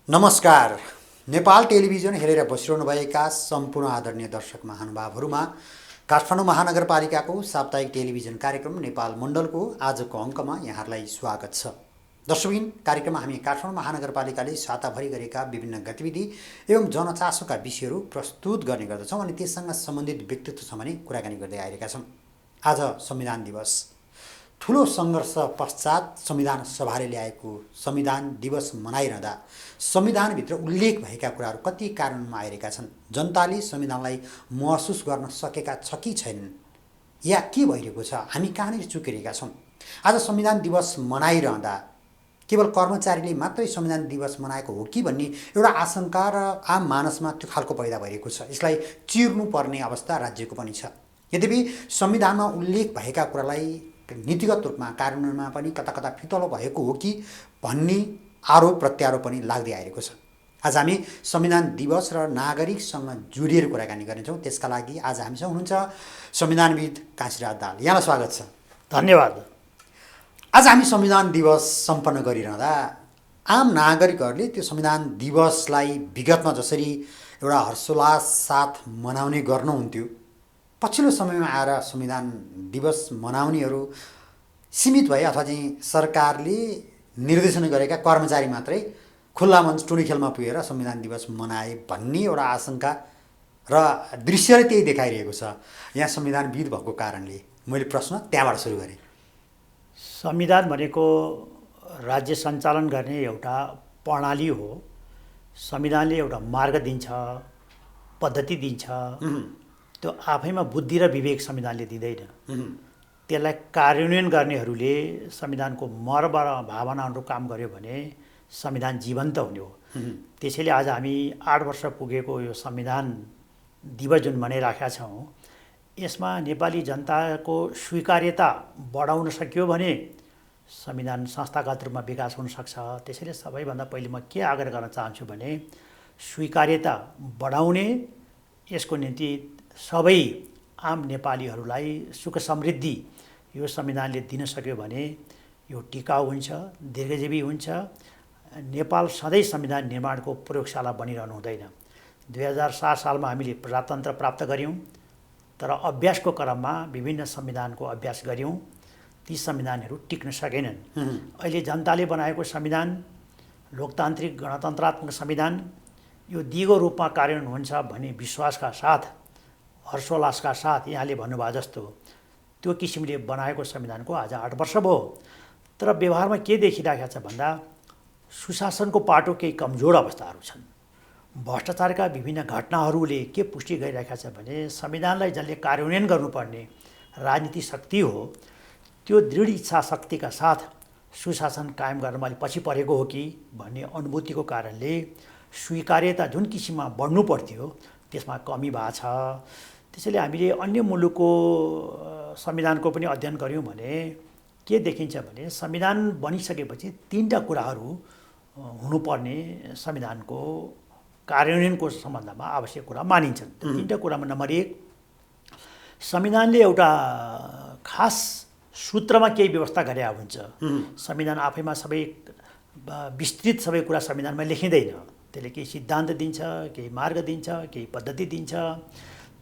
नमस्कार। नेपाल टेलिभिजन हेरेर बसिरहनुभएका सम्पूर्ण आदरणीय दर्शक महानुभावहरूमा काठमाडौँ महानगरपालिकाको साप्ताहिक टेलिभिजन कार्यक्रम नेपाल मण्डलको आजको अङ्कमा यहाँहरूलाई स्वागत छ। दर्शकबिन, कार्यक्रममा हामी काठमाडौँ महानगरपालिकाले साताभरि गरेका विभिन्न गतिविधि एवं जनचासोका विषयहरू प्रस्तुत गर्ने गर्दछौँ अनि त्यससँग सम्बन्धित व्यक्तित्वसँग पनि कुराकानी गर्दै आइरहेका छौँ। आज संविधान दिवस, ठुलो सङ्घर्ष पश्चात संविधान सभाले ल्याएको संविधान दिवस मनाइरहँदा संविधानभित्र उल्लेख भएका कुराहरू कति कार्यान्वयनमा आइरहेका छन्, जनताले संविधानलाई महसुस गर्न सकेका छ कि छैनन्, या के भइरहेको छ, हामी कहाँनिर चुकिरहेका छौँ। आज संविधान दिवस मनाइरहँदा केवल कर्मचारीले मात्रै संविधान दिवस मनाएको हो कि भन्ने एउटा आशंका र आम मानसमा त्यो खालको पैदा भइरहेको छ। यसलाई चिर्नुपर्ने अवस्था राज्यको पनि छ। यद्यपि संविधानमा उल्लेख भएका कुरालाई नीतिगत रूपमा कार्यान्वयनमा पनि कता कता फितलो भएको हो कि भन्ने आरोप प्रत्यारोप पनि लाग्दै आइरहेको छ। आज हामी संविधान दिवस र नागरिकसँग जोडिएर कुराकानी गर्नेछौँ। त्यसका लागि आज हामीसँग हुनुहुन्छ संविधानविद काशीराज दाहाल। यहाँलाई स्वागत छ। धन्यवाद। आज हामी संविधान दिवस सम्पन्न गरिरहँदा आम नागरिकहरूले त्यो संविधान दिवसलाई विगतमा जसरी एउटा हर्षोल्लास साथ मनाउने गर्नुहुन्थ्यो, पछिल्लो समयमा आएर संविधान दिवस मनाउनेहरू सीमित भए अथवा चाहिँ सरकारले निर्देशन गरेका कर्मचारी मात्रै खुल्ला मञ्च टोली खेलमा पुगेर संविधान दिवस मनाए भन्ने एउटा आशंका र दृश्यले त्यही देखाइरहेको छ। यहाँ संविधानविद भएको कारणले मैले प्रश्न त्यहाँबाट सुरु गरेँ। संविधान भनेको राज्य सञ्चालन गर्ने एउटा प्रणाली हो। संविधानले एउटा मार्ग दिन्छ, पद्धति दिन्छ। त्यो आफैमा बुद्धि र विवेक संविधानले दिँदैन। त्यसलाई कार्यान्वयन गर्नेहरूले संविधानको मर्म र भावना अनुरूप काम गर्यो भने संविधान जीवन्त हुने हो। त्यसैले आज हामी 8 वर्ष पुगेको यो संविधान दिवस जुन मनाइराखेका छौँ, यसमा नेपाली जनताको स्वीकार्यता बढाउन सकियो भने संविधान संस्थागत रूपमा विकास हुन सक्छ। त्यसैले सबैभन्दा पहिले म के आग्रह गर्न चाहन्छु भने स्वीकार्यता बढाउने, यसको निम्ति सबै आम नेपालीहरूलाई सुख समृद्धि यो संविधानले दिन सक्यो भने यो टिकाउ हुन्छ, दीर्घजीवी हुन्छ। नेपाल सधैँ संविधान निर्माणको प्रयोगशाला बनिरहनु हुँदैन। 2007 सालमा हामीले प्रजातन्त्र प्राप्त गऱ्यौँ, तर अभ्यासको क्रममा विभिन्न संविधानको अभ्यास गऱ्यौँ। ती संविधानहरू टिक्न सकेनन्। अहिले जनताले बनाएको संविधान, लोकतान्त्रिक गणतन्त्रात्मक संविधान यो दिगो रूपमा कार्यान्वयन हुन्छ भन्ने विश्वासका साथ, हर्षोल्लासका साथ यहाँले भन्नुभयो जस्तो त्यो किसिमले बनाएको संविधानको आज 8 वर्ष भयो। तर व्यवहारमा के देखिरहेको छ भन्दा सुशासनको पाटो केही कमजोर अवस्थाहरू छन्। भ्रष्टाचारका विभिन्न घटनाहरूले के पुष्टि गरिरहेका छ भने संविधानलाई जसले कार्यान्वयन गर्नुपर्ने राजनीतिक शक्ति हो, त्यो दृढ इच्छा शक्तिका साथ सुशासन कायम गर्नमा अलि पछि परेको हो कि भन्ने अनुभूतिको कारणले स्वीकार्यता जुन किसिममा बढ्नु पर्थ्यो त्यसमा कमी भएको छ। त्यसैले हामीले अन्य मुलुकको संविधानको पनि अध्ययन गऱ्यौँ भने के देखिन्छ भने संविधान बनिसकेपछि 3टा कुराहरू हुनुपर्ने संविधानको कार्यान्वयनको सम्बन्धमा आवश्यक कुरा मानिन्छन्। त्यो 3टा कुरामा नम्बर 1, संविधानले एउटा खास सूत्रमा केही व्यवस्था गरे हुन्छ। संविधान आफैमा सबै विस्तृत सबै कुरा संविधानमा लेखिँदैन। त्यसले केही सिद्धान्त दिन्छ, केही मार्ग दिन्छ, केही पद्धति दिन्छ।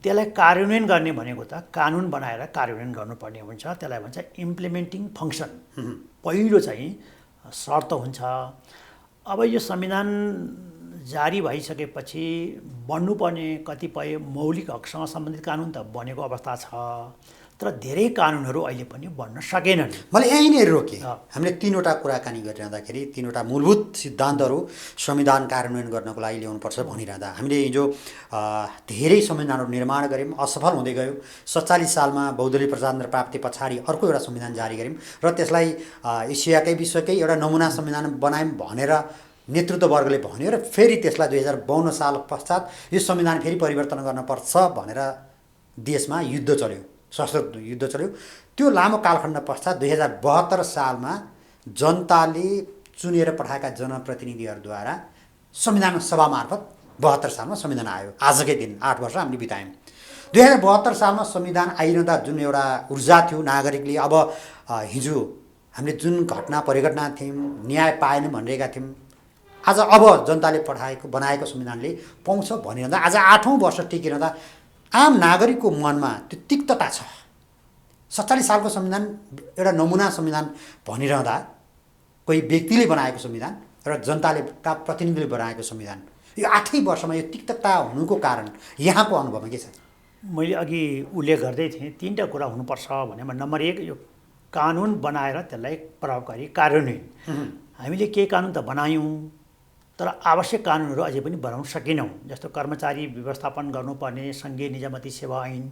त्यसलाई कार्यान्वयन गर्ने भनेको त कानुन बनाएर कार्यान्वयन गर्नुपर्ने हुन्छ। त्यसलाई भन्छ इम्प्लिमेन्टिङ फङ्सन। पहिलो चाहिँ शर्त हुन्छ। अब यो संविधान जारी भइसकेपछि बन्नुपर्ने कतिपय मौलिक हकसँग सम्बन्धित कानुन त बनेको अवस्था छ, तर धेरै कानुनहरू अहिले पनि बन्न सकेनन्। मैले यहीँ नै रोकेँ। हामीले 3वटा कुराकानी गरिरहँदाखेरि 3वटा मूलभूत सिद्धान्तहरू संविधान कार्यान्वयन गर्नको लागि ल्याउनुपर्छ भनिरहँदा हामीले हिजो धेरै संविधानहरू निर्माण गऱ्यौँ, असफल हुँदै गयो। 47 सालमा बहुदलीय प्रजातन्त्र प्राप्ति पछाडि अर्को एउटा संविधान जारी गऱ्यौँ र त्यसलाई एसियाकै विश्वकै एउटा नमुना संविधान बनायौँ भनेर नेतृत्व वर्गले भन्यो र फेरि त्यसलाई 2052 साल पश्चात यो संविधान फेरि परिवर्तन गर्नुपर्छ भनेर देशमा युद्ध चल्यो, सशस्त्र युद्ध चल्यो। त्यो लामो कालखण्ड पश्चात 2072 सालमा जनताले चुनेर पठाएका जनप्रतिनिधिहरूद्वारा संविधान सभा मार्फत 72 सालमा संविधान आयो। आजकै दिन 8 वर्ष हामीले बितायौँ। 2072 सालमा संविधान आइरहँदा जुन एउटा ऊर्जा थियो नागरिकले, अब हिजो हामीले जुन घटना परिघटना थियौँ, न्याय पाएनौँ भनिरहेका थियौँ, आज अब जनताले बनाएको संविधानले पाउँछ भनिरहँदा आज 8औं वर्ष टिकिरहँदा आम नागरिकको मनमा त्यो तिक्तता छ। 47 सालको संविधान एउटा नमुना संविधान भनिरहँदा कोही व्यक्तिले बनाएको संविधान र जनताले का प्रतिनिधिले बनाएको संविधान, यो 8 वर्षमा यो तिक्तता हुनुको कारण यहाँको अनुभवमा के छ? मैले अघि उल्लेख गर्दै थिएँ 3टा कुरा हुनुपर्छ भनेमा नम्बर 1 यो कानुन बनाएर त्यसलाई प्रभावकारी कार्यान्वयन। हामीले केही कानुन त बनायौँ तर आवश्यक कानुनहरू अझै पनि बनाउन सकेनौँ। जस्तो कर्मचारी व्यवस्थापन गर्नुपर्ने सङ्घीय निजामती सेवा ऐन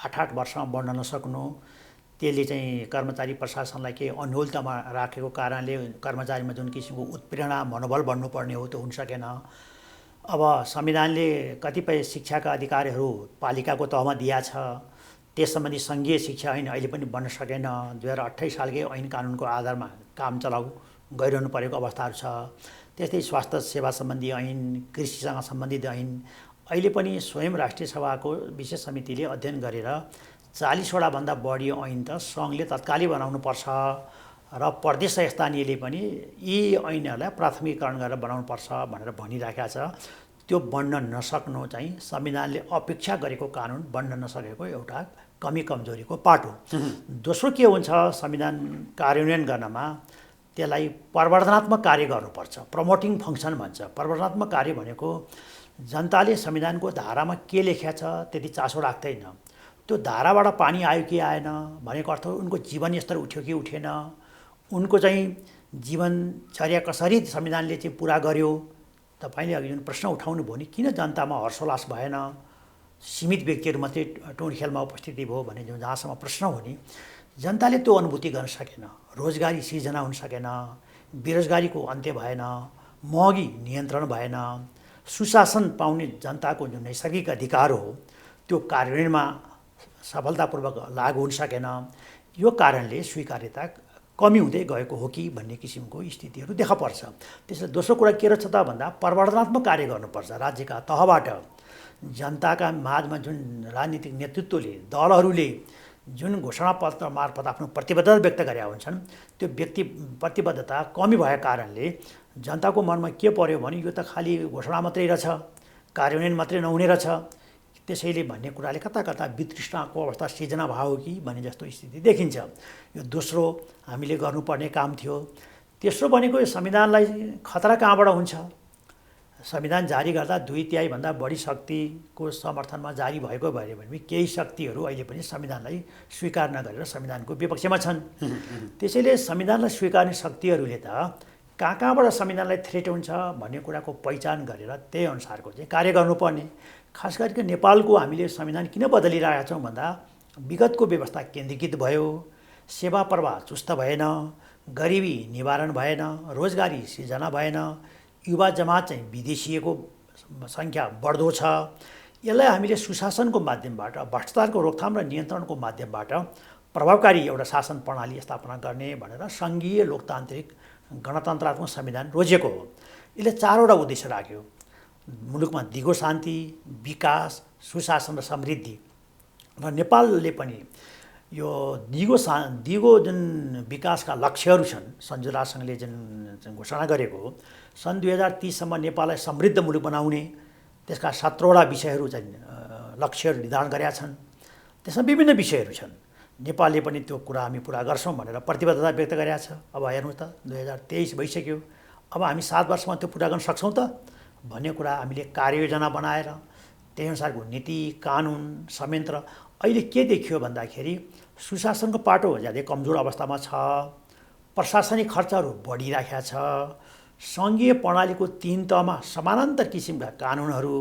8 वर्षमा बढ्न नसक्नु, त्यसले चाहिँ कर्मचारी प्रशासनलाई केही अन्योलतामा राखेको कारणले कर्मचारीमा जुन किसिमको उत्प्रेरणा मनोबल बढ्नुपर्ने हो त्यो हुन सकेन। अब संविधानले कतिपय शिक्षाका अधिकारहरू पालिकाको तहमा दिया छ, त्यस सम्बन्धी सङ्घीय शिक्षा ऐन अहिले पनि बन्न सकेन। 2028 सालकै ऐन कानुनको आधारमा काम चलाउ गरिरहनु परेको अवस्थाहरू छ। त्यस्तै स्वास्थ्य सेवा सम्बन्धी ऐन, कृषिसँग सम्बन्धित ऐन अहिले पनि स्वयं राष्ट्रिय सभाको विशेष समितिले अध्ययन गरेर 40वटा भन्दा बढी ऐन त सङ्घले तत्कालै बनाउनुपर्छ र प्रदेश स्थानीयले पनि यी ऐनहरूलाई प्राथमिकरण गरेर बनाउनुपर्छ भनेर भनिराखेको छ। त्यो बन्न नसक्नु चाहिँ संविधानले अपेक्षा गरेको कानुन बन्न नसकेको एउटा कमी कमजोरीको पाटो। दोस्रो के हुन्छ, संविधान कार्यान्वयन गर्नमा त्यसलाई प्रवर्धनात्मक कार्य गर्नुपर्छ, प्रमोटिङ फङ्सन भन्छ। प्रवर्धनात्मक कार्य भनेको जनताले संविधानको धारामा के लेखेको छ त्यति चासो राख्दैन, त्यो धाराबाट पानी आयो कि आएन भनेको अर्थ उनको जीवन स्तर उठ्यो कि उठेन, उनको चाहिँ जीवनचर्या कसरी संविधानले चाहिँ पुरा गर्यो। तपाईँले अघि जुन प्रश्न उठाउनु भयो नि किन जनतामा हर्षोल्लास भएन, सीमित व्यक्तिहरू मात्रै टोनखेलमा उपस्थिति भयो भने जहाँसम्म प्रश्न हो नि, जनताले त्यो अनुभूति गर्न सकेन। रोजगारी सिर्जना हुन सकेन, बेरोजगारीको अन्त्य भएन, महँगी नियन्त्रण भएन, सुशासन पाउने जनताको जुन नैसर्गिक अधिकार हो त्यो कार्यान्वयनमा सफलतापूर्वक लागू हुन सकेन। यो कारणले स्वीकार्यता कमी हुँदै गएको हो कि भन्ने किसिमको स्थितिहरू देखा पर्छ। त्यसैले दोस्रो कुरा के रहेछ त भन्दा प्रवर्धनात्मक कार्य गर्नुपर्छ। राज्यका तहबाट जनताका माझमा जुन राजनीतिक नेतृत्वले दलहरूले जुन घोषणापत्र मार्फत आफ्नो प्रतिबद्धता व्यक्त गरेका हुन्छन् त्यो प्रतिबद्धता कमी भएको कारणले जनताको मनमा के पर्यो भने यो त खालि घोषणा मात्रै रहेछ, कार्यान्वयन मात्रै नहुने रहेछ, त्यसैले भन्ने कुराले कता कता वितृष्णाको अवस्था सिर्जना भयो कि भन्ने जस्तो स्थिति देखिन्छ। यो दोस्रो हामीले गर्नुपर्ने काम थियो। तेस्रो भनेको यो संविधानलाई खतरा कहाँबाट हुन्छ? संविधान जारी गर्दा 2/3 भन्दा बढी शक्तिको समर्थनमा जारी भएको भए भने केही शक्तिहरू अहिले पनि संविधानलाई स्वीकार नगरेर संविधानको विपक्षमा छन्। त्यसैले संविधानलाई स्वीकार्ने शक्तिहरूले त कहाँबाट संविधानलाई थ्रेट हुन्छ भन्ने कुराको पहिचान गरेर त्यही अनुसारको चाहिँ कार्य गर्नुपर्ने। खास गरिकन नेपालको हामीले संविधान किन बदलिरहेका छौँ भन्दा विगतको व्यवस्था केन्द्रीकृत भयो, सेवा प्रवाह चुस्त भएन, गरिबी निवारण भएन, रोजगारी सिर्जना भएन, युवा जमात चाहिँ विदेशिएको सङ्ख्या बढ्दो छ। यसलाई हामीले सुशासनको माध्यमबाट, भ्रष्टाचारको रोकथाम र नियन्त्रणको माध्यमबाट प्रभावकारी एउटा शासन प्रणाली स्थापना गर्ने भनेर सङ्घीय लोकतान्त्रिक गणतन्त्रात्मक संविधान रोजेको हो। यसले 4वटा उद्देश्य राख्यो: मुलुकमा दिगो शान्ति, विकास, सुशासन र समृद्धि। र नेपालले पनि यो दिगो जुन विकासका लक्ष्यहरू छन् संयुक्त राष्ट्रसङ्घले जुन घोषणा गरेको हो, सन् 2030 सम्म नेपाललाई समृद्ध मुलुक बनाउने त्यसका 17वटा विषयहरू चाहिँ लक्ष्यहरू निर्धारण गरेका छन्। त्यसमा विभिन्न विषयहरू छन्। नेपालले पनि त्यो कुरा हामी पुरा गर्छौँ भनेर प्रतिबद्धता व्यक्त गरेका छ। अब हेर्नुहोस् त 2023 भइसक्यो, अब हामी 7 वर्षमा त्यो पुरा गर्न सक्छौँ त भन्ने कुरा हामीले कार्ययोजना बनाएर त्यही अनुसारको नीति, कानुन, संयन्त्र अहिले के देखियो भन्दाखेरि सुशासनको पाटो ज्यादै कमजोर अवस्थामा छ, प्रशासनिक खर्चहरू बढिराखेका छ, सङ्घीय प्रणालीको 3 तहमा समानान्तर किसिमका कानुनहरू,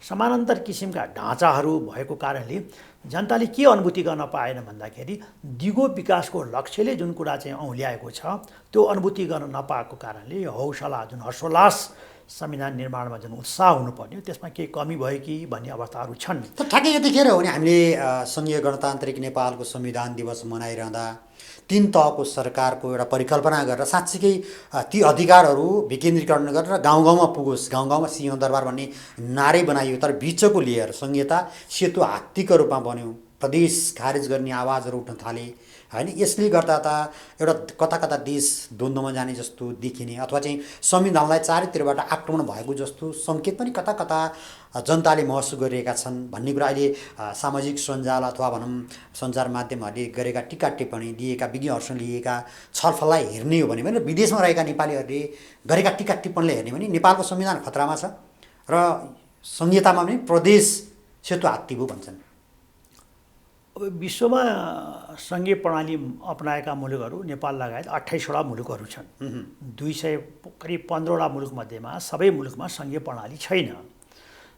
समानान्तर किसिमका ढाँचाहरू भएको कारणले जनताले के अनुभूति गर्न पाएन भन्दाखेरि दिगो विकासको लक्ष्यले जुन कुरा चाहिँ औँल्याएको छ त्यो अनुभूति गर्न नपाएको कारणले यो हौसला, जुन हर्षोल्लास संविधान निर्माणमा जुन उत्साह हुनुपर्ने त्यसमा केही कमी भयो कि भन्ने अवस्थाहरू छन्। त ठ्याक्कै यतिखेर हो भने हामीले सङ्घीय गणतान्त्रिक नेपालको संविधान दिवस मनाइरहँदा 3 तहको सरकारको एउटा परिकल्पना गरेर साँच्चीकै ती अधिकारहरू विकेन्द्रीकरण गरेर गाउँ गाउँमा पुगोस्, गाउँ गाउँमा सिंहदरबार भन्ने नारै बनाइयो। तर बिचको लेयर संहिता सेतु हात्तीको रूपमा बन्यो, प्रदेश खारेज गर्ने आवाजहरू उठ्न थाले, होइन। यसले गर्दा त एउटा कता कता देश द्वन्द्वमा जाने जस्तो देखिने अथवा चाहिँ संविधानलाई चारैतिरबाट आक्रमण भएको जस्तो सङ्केत पनि कता कता जनताले महसुस गरिरहेका छन् भन्ने कुरा अहिले सामाजिक सञ्जाल अथवा भनौँ सञ्चार माध्यमहरूले गरेका टिका टिप्पणी दिएका विज्ञहरूसँग लिएका छलफललाई हेर्ने हो भने पनि विदेशमा रहेका नेपालीहरूले गरेका टिका टिप्पणीले हेर्ने भने नेपालको संविधान खतरामा छ र संहितामा पनि प्रदेश सेतो हात्ती भयो भन्छन्। अब विश्वमा सङ्घीय प्रणाली अपनाएका मुलुकहरू नेपाल लगायत 28वटा मुलुकहरू छन्। 200 करिब 15वटा मुलुकमध्येमा सबै मुलुकमा सङ्घीय प्रणाली छैन।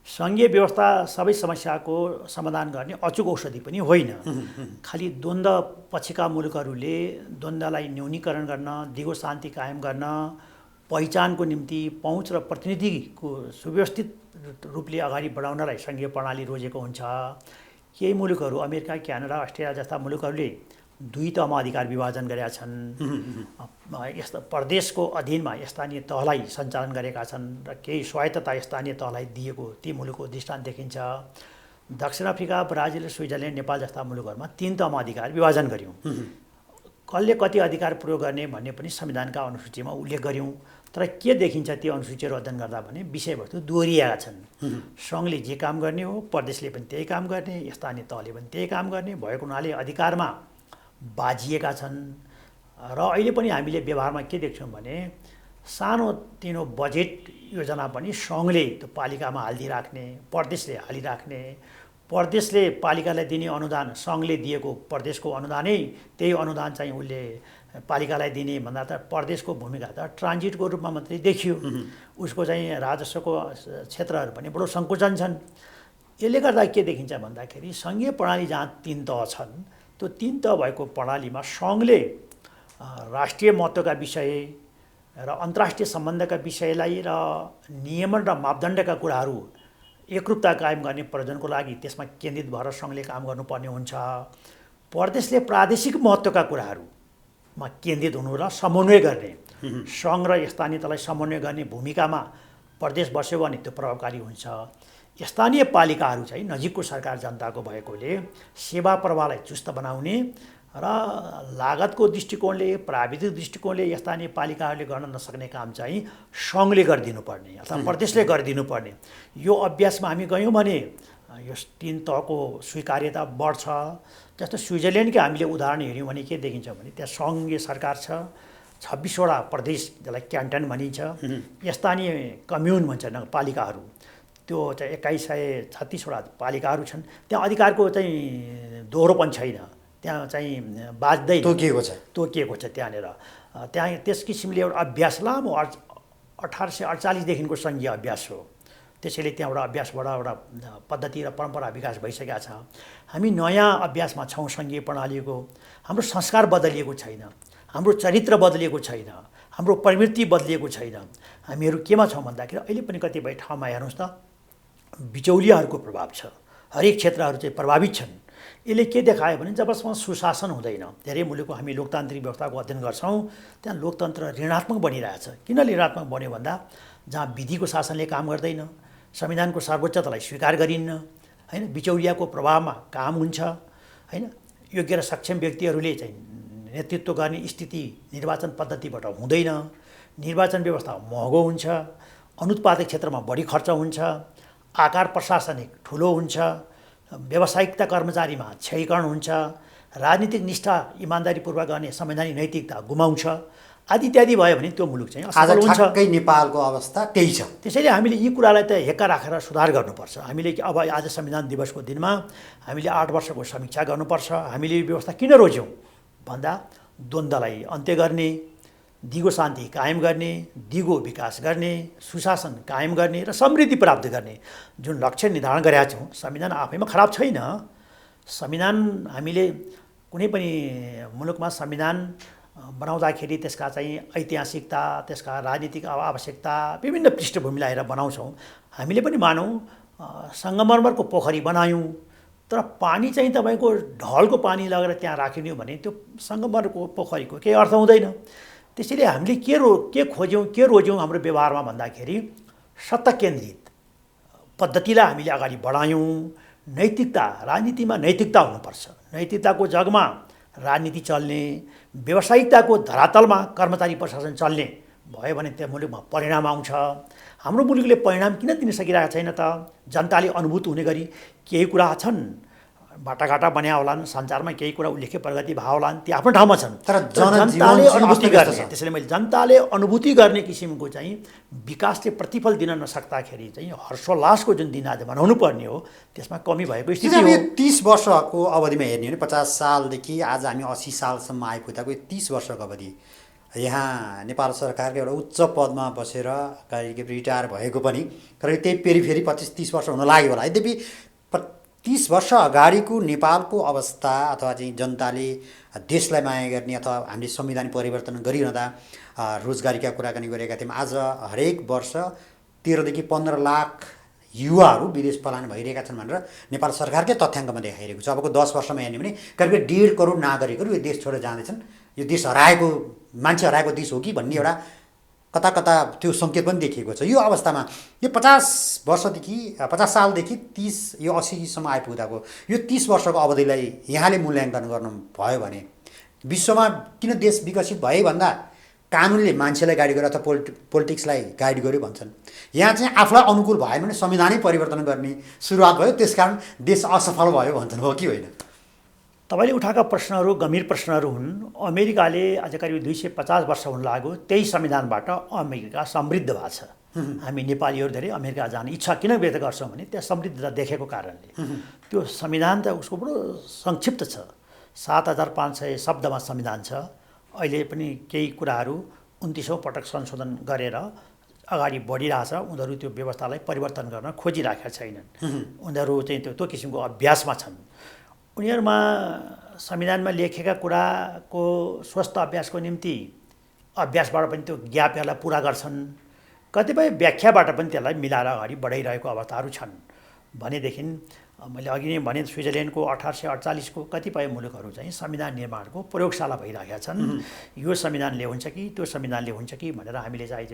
सङ्घीय व्यवस्था सबै समस्याको समाधान गर्ने अचुक औषधि पनि होइन। खालि द्वन्द्व पछिका मुलुकहरूले द्वन्द्वलाई न्यूनीकरण गर्न, दिगो शान्ति कायम गर्न, पहिचानको निम्ति पहुँच र प्रतिनिधिको सुव्यवस्थित रूपले अगाडि बढाउनलाई सङ्घीय प्रणाली रोजेको हुन्छ। केही मुलुकहरू अमेरिका, क्यानाडा, अस्ट्रेलिया जस्ता मुलुकहरूले 2 तहमा अधिकार विभाजन गरेका छन्। यस्ता प्रदेशको अधीनमा स्थानीय तहलाई सञ्चालन गरेका छन् र केही स्वायत्तता स्थानीय तहलाई दिएको ती मुलुकको दृष्टान्त देखिन्छ। दक्षिण अफ्रिका, ब्राजिल, स्विजरल्यान्ड, नेपाल जस्ता मुलुकहरूमा 3 तहमा अधिकार विभाजन गर्यौँ। कसले कति अधिकार प्रयोग गर्ने भन्ने पनि संविधानका अनुसूचीमा उल्लेख गर्यौँ। तर के देखिन्छ त्यो अनुसूचीहरू अध्ययन गर्दा भने विषयवस्तु दोहोरिएका छन्। सङ्घले जे काम गर्ने हो, प्रदेशले पनि त्यही काम गर्ने, स्थानीय तहले पनि त्यही काम गर्ने भएको हुनाले अधिकारमा बाजिएका छन्। र अहिले पनि हामीले व्यवहारमा के देख्छौँ भने सानो तिनो बजेट योजना पनि सङ्घले त्यो पालिकामा हालिदिइराख्ने, प्रदेशले हालिराख्ने, प्रदेशले पालिकालाई दिने अनुदान सङ्घले दिएको प्रदेशको अनुदानै त्यही अनुदान चाहिँ उसले पालिकालाई दिने भन्दा त प्रदेशको भूमिका त ट्रान्जिटको रूपमा मात्रै देखियो। उसको चाहिँ राजस्वको क्षेत्रहरू पनि बडो सङ्कुचन छन्। यसले गर्दा के देखिन्छ भन्दाखेरि सङ्घीय प्रणाली जहाँ 3 तह छन् त्यो 3 तह भएको प्रणालीमा सङ्घले राष्ट्रिय महत्त्वका विषय र अन्तर्राष्ट्रिय सम्बन्धका विषयलाई र नियमन र मापदण्डका कुराहरू एकरूपता कायम गर्ने प्रयोजनको लागि त्यसमा केन्द्रित भएर सङ्घले काम गर्नुपर्ने हुन्छ। प्रदेशले प्रादेशिक महत्त्वका कुराहरूमा केन्द्रित हुनु र समन्वय गर्ने, सङ्घ र स्थानीय तहलाई समन्वय गर्ने भूमिकामा प्रदेश बस्यो भने त्यो प्रभावकारी हुन्छ। स्थानीय पालिकाहरू चाहिँ नजिकको सरकार जनताको भएकोले सेवा प्रवाहलाई चुस्त बनाउने र लागतको दृष्टिकोणले, प्राविधिक दृष्टिकोणले स्थानीय पालिकाहरूले गर्न नसक्ने काम चाहिँ सङ्घले गरिदिनुपर्ने अथवा प्रदेशले गरिदिनुपर्ने। यो अभ्यासमा हामी गयौँ भने यो 3 तहको स्वीकार्यता बढ्छ। जस्तो स्विजरल्यान्डकै हामीले उदाहरण हेऱ्यौँ भने के देखिन्छ भने त्यहाँ सङ्घीय सरकार छ, 26वटा प्रदेश जसलाई क्यान्टन भनिन्छ, स्थानीय कम्युन भन्छ नगरपालिकाहरू, त्यो चाहिँ 2136वटा पालिकाहरू छन्। त्यहाँ अधिकारको चाहिँ दोहोरोपन छैन, त्यहाँ चाहिँ बाज्दै तोकिएको छ त्यहाँनिर। त्यहाँ त्यस किसिमले एउटा अभ्यास लामो 1848देखिको सङ्घीय अभ्यास हो। त्यसैले त्यहाँ एउटा अभ्यासबाट एउटा पद्धति र परम्परा विकास भइसकेका छ। हामी नयाँ अभ्यासमा छौँ सङ्घीय प्रणालीको। हाम्रो संस्कार बदलिएको छैन, हाम्रो चरित्र बदलिएको छैन, हाम्रो प्रवृत्ति बदलिएको छैन। हामीहरू केमा छौँ भन्दाखेरि अहिले पनि कतिपय ठाउँमा हेर्नुहोस् त बिचौलियाहरूको प्रभाव छ, हरेक क्षेत्रहरू चाहिँ प्रभावित छन्। यसले के देखायो भने जबसम्म सुशासन हुँदैन, धेरै मुलुकको हामी लोकतान्त्रिक व्यवस्थाको अध्ययन गर्छौँ त्यहाँ लोकतन्त्र ऋणात्मक बनिरहेछ। किन ऋणात्मक बन्यो भन्दा जहाँ विधिको शासनले काम गर्दैन, संविधानको सर्वोच्चतालाई स्वीकार गरिन्न, होइन, बिचौलियाको प्रभावमा काम हुन्छ, होइन, योग्य र सक्षम व्यक्तिहरूले चाहिँ नेतृत्व गर्ने स्थिति निर्वाचन पद्धतिबाट हुँदैन, निर्वाचन व्यवस्था महँगो हुन्छ, अनुत्पादक क्षेत्रमा बढी खर्च हुन्छ, आकार प्रशासनिक ठुलो हुन्छ, व्यावसायिकता कर्मचारीमा क्षयीकरण हुन्छ, राजनीतिक निष्ठा इमान्दारीपूर्वक गर्ने संवैधानिक नैतिकता गुमाउँछ आदि इत्यादि भयो भने त्यो मुलुक चाहिँ असफल हुन्छ। ठ्याक्कै नेपालको अवस्था त्यही छ। त्यसैले हामीले यी कुरालाई त हेक्का राखेर सुधार गर्नुपर्छ। हामीले अब आज संविधान दिवसको दिनमा हामीले 8 वर्षको समीक्षा गर्नुपर्छ। हामीले यो व्यवस्था किन रोज्यौँ भन्दा द्वन्द्वलाई अन्त्य गर्ने, दिगो शान्ति कायम गर्ने, दिगो विकास गर्ने, सुशासन कायम गर्ने र समृद्धि प्राप्त गर्ने जुन लक्ष्य निर्धारण गरेका छौँ। संविधान आफैमा खराब छैन। संविधान हामीले कुनै पनि मुलुकमा संविधान बनाउँदाखेरि त्यसका चाहिँ ऐतिहासिकता, त्यसका राजनीतिक आवश्यकता, विभिन्न पृष्ठभूमि लगाएर बनाउँछौँ। हामीले पनि मानौँ सङ्गमरमरको पोखरी बनायौँ, तर पानी चाहिँ तपाईँको ढलको पानी लगेर त्यहाँ राखिदियो भने त्यो सङ्गमरमरको पोखरीको केही अर्थ हुँदैन। त्यसैले हामीले के खोज्यौँ, के रोज्यौँ हाम्रो व्यवहारमा भन्दाखेरि सत्ता केन्द्रित पद्धतिलाई हामीले अगाडि बढायौँ। नैतिकता, राजनीतिमा नैतिकता हुनुपर्छ। नैतिकताको जगमा राजनीति चल्ने, व्यावसायिकताको धरातलमा कर्मचारी प्रशासन चल्ने भयो भने त्यो मुलुकमा परिणाम आउँछ। हाम्रो मुलुकले परिणाम किन दिन सकिरहेको छैन त? जनताले अनुभूत हुने गरी केही कुरा छन्, बाटाघाटा बन्या होलान्, सञ्चारमा केही कुरा उल्लेख्य प्रगति भयो होलान्, ती आफ्नो ठाउँमा छन्। तर जनताले अनुभूति गर्ने, छ। त्यसैले मैले जनताले अनुभूति गर्ने किसिमको चाहिँ विकासले प्रतिफल दिन नसक्दाखेरि चाहिँ हर्षोल्लासको जुन दिन आज मनाउनु पर्ने हो त्यसमा कमी भएको स्थिति हो। 30 वर्षको अवधिमा हेर्ने हो भने 50 सालदेखि आज हामी 80 सालसम्म आइपुग्दाको यो 30 वर्षको अवधि यहाँ नेपाल सरकारको एउटा उच्च पदमा बसेर करिब रिटायर भएको पनि करिब त्यही फेरि 25-30 वर्ष हुन लाग्यो होला। यद्यपि 30 वर्ष अगाडिको नेपालको अवस्था अथवा चाहिँ जनताले देशलाई माया गर्ने अथवा हामीले संविधान परिवर्तन गरिरहँदा रोजगारीका कुराकानी गरेका थियौँ। आज हरेक वर्ष 13 देखि 15 लाख युवाहरू विदेश पलायन भइरहेका छन् भनेर नेपाल सरकारकै तथ्याङ्कमा देखाइरहेको छ। अबको 10 वर्षमा हेर्ने भने करिब 1.5 करोड नागरिकहरू यो देश छोडेर जाँदैछन्। यो देश हराएको मान्छे हराएको देश हो कि भन्ने एउटा कता कता त्यो सङ्केत पनि देखिएको छ। यो अवस्थामा यो 50 वर्षदेखि 50 सालदेखि 30 यो 80सम्म आइपुग्दाको यो 30 वर्षको अवधिलाई यहाँले मूल्याङ्कन गर्नुभयो भने विश्वमा किन देश विकसित भए भन्दा कानुनले मान्छेलाई गाइड गर्यो अथवा पोलिटिक्सलाई गाइड गर्यो भन्छन्। यहाँ चाहिँ आफूलाई अनुकूल भयो भने संविधानै परिवर्तन गर्ने सुरुवात भयो, त्यसकारण देश असफल भयो भन्छन्, हो कि होइन? तपाईँले उठाएका प्रश्नहरू गम्भीर प्रश्नहरू हुन्। अमेरिकाले आज करिब 250 वर्ष हुन लाग्यो, त्यही संविधानबाट अमेरिका समृद्ध भएको छ। हामी नेपालीहरू धेरै अमेरिका जाने इच्छा किन व्यक्त गर्छौँ भने त्यहाँ समृद्धता देखेको कारणले। त्यो संविधान त उसको बडो संक्षिप्त छ, 7500 शब्दमा संविधान छ। अहिले पनि केही कुराहरू 29औँ पटक संशोधन गरेर अगाडि बढिरहेछ। उनीहरू त्यो व्यवस्थालाई परिवर्तन गर्न खोजिरहेका छैनन्। उनीहरू चाहिँ त्यो किसिमको अभ्यासमा छन्। उनीहरूमा संविधानमा लेखेका कुराको स्वस्थ अभ्यासको निम्ति अभ्यासबाट पनि त्यो ग्यापहरूलाई पुरा गर्छन्, कतिपय व्याख्याबाट पनि त्यसलाई मिलाएर अगाडि बढाइरहेको अवस्थाहरू छन्। भनेदेखि मैले अघि नै भने स्विजरल्यान्डको 1848 को कतिपय मुलुकहरू चाहिँ संविधान निर्माणको प्रयोगशाला भइरहेका छन्। यो संविधानले हुन्छ कि त्यो संविधानले हुन्छ कि भनेर हामीले चाहे